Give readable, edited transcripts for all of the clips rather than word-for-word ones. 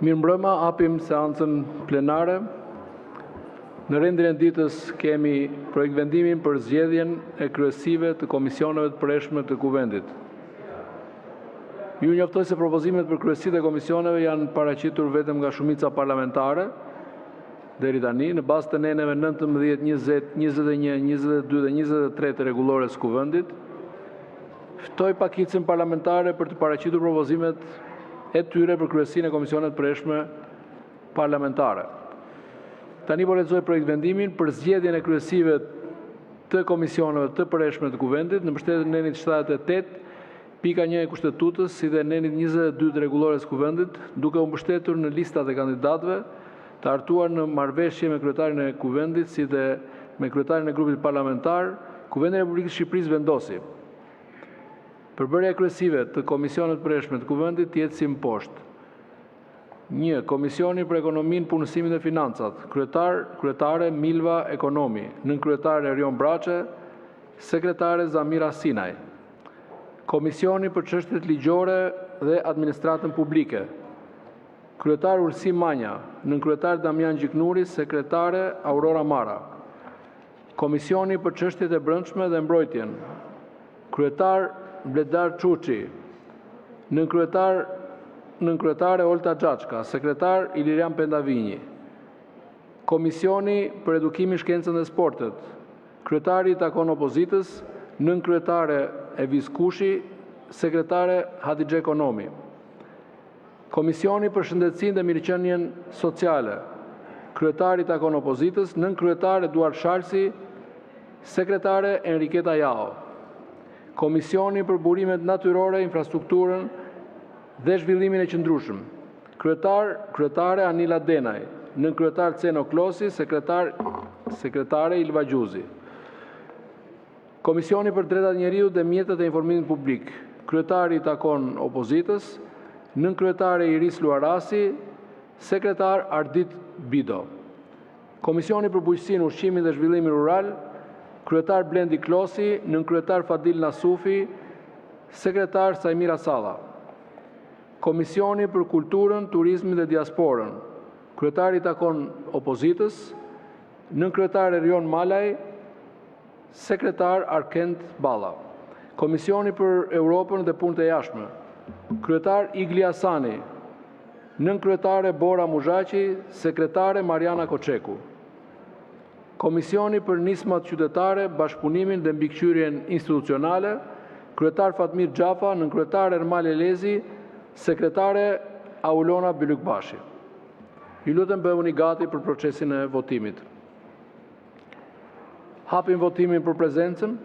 Mirëmbrëma, hapim seancën plenare. Në rendin e ditës kemi projekt vendimin për zgjedhjen e kryesive të komisioneve të përhershme të Kuvendit. Ju njoftoj se propozimet për kryesitë e komisioneve janë paraqitur vetëm nga shumica parlamentare deri tani në bazë të neneve 19, 20, 21, 22 dhe 23 të rregullores së Kuvendit. Ftoj pakicën parlamentare për të paraqitur propozimet e tyre për kryesinë e komisioneve të përhershme parlamentare. Tani po lexoj projekt vendimin për zgjedhjen e kryesive të komisioneve të përhershme të Kuvendit në mbështetjen e nenit 78, pika 1 e Kushtetutës, si dhe nenit 22 të rregullores së Kuvendit, duke u mbështetur në listat e kandidatëve të hartuar në marrëveshje me kryetarin e Kuvendit, si dhe me kryetarin e grupit parlamentar, Kuvendi i Republikës së Shqipërisë vendosi: përbërja e kryesive të komisioneve të përhershme të Kuvendit të jetë si mposhtë. 1. Komisioni për Ekonominë, Punësimin dhe Financat, kryetare Milva Ekonomi, nënkryetare Erion Braçe, sekretare Zamira Sinaj. Komisioni për Çështjet Ligjore dhe Administratën Publike, kryetar Ulsi Manja, nënkryetar Damian Gjiknuri, sekretare Aurora Mara. Komisioni për Çështjet e Brendshme dhe Mbrojtjen, kryetar Bledar Çuçi, nënkryetare Olta Xhaçka, sekretar Ilirian Pendavinji. Komisioni për Edukimin, Shkencën dhe Sportet, kryetari takon opozitës, nënkryetare Evis Kushi, sekretare Hadixhe Ekonomi. Komisioni për Shëndetësinë dhe Mirëqenien Sociale, kryetari takon opozitës, nënkryetare Eduard Shalsi, sekretare Enriketa Jao. Komisioni për Burimet Natyrore, Infrastrukturën dhe Zhvillimin e Qëndrueshëm, kryetare Anila Denaj, nënkryetar Ceno Klosi, sekretare Ilva Gjuzi. Komisioni për Drejtat e Njeriut dhe Mjetet e Informimit Publik, kryetari takon opozitës, nënkryetare Iris Luarasi, sekretar Ardit Bido. Komisioni për Bujqësinë, Ushqimin dhe Zhvillimin Rural, kryetar Blendi Klosi, nënkryetar Fadil Nasufi, sekretar Sajmira Salla. Komisioni për Kulturën, Turizmin dhe Diasporën, kryetari takon opozitës, nënkryetar Erion Malaj, sekretar Arkend Balla. Komisioni për Europën dhe Punët e Jashtme, kryetar Igli Hasani, nënkryetare Bora Muzhaqi, sekretare Mariana Koçeku. Komisioni për Nismat Qytetare, Bashkëpunimin dhe Mbikëqyrjen Institucionale, kryetar Fatmir Xhafa, nënkryetar Ermal Elezi, sekretare Aulona Bylykbashi. Ju lutem bëhuni gati për procesin e votimit. Hapim votimin për prezencën.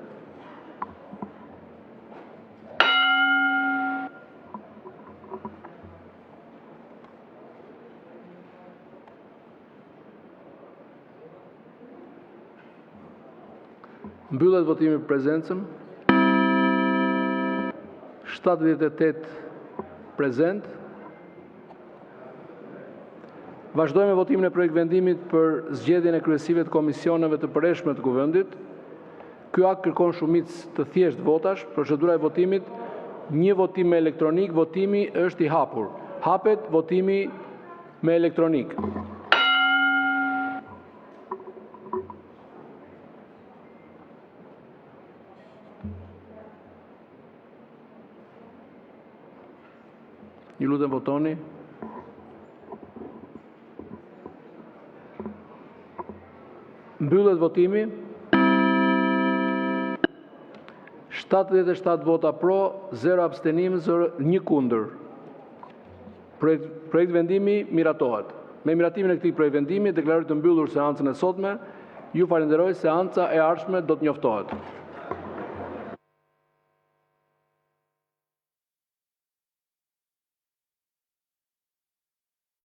Mbyllet votimi për prezencën. 78 prezent. Vazhdojmë me votimin e projekt vendimit për zgjedhjen e kryesive të komisioneve të përhershme të Kuvendit. Ky akt kërkon shumicë të thjeshtë votash. Procedura e votimit: një votim me elektronik, votimi është i hapur. Hapet votimi me elektronik. Ju lutem votoni. Mbyllet votimi. 77 vota pro, 0 abstenim, 1 kundër. Projekt vendimi miratohet. Me miratimin e këtij projekt vendimi deklarohet të mbyllur seancën e sotme. Ju falenderoj, seanca e ardhshme do të njoftohet.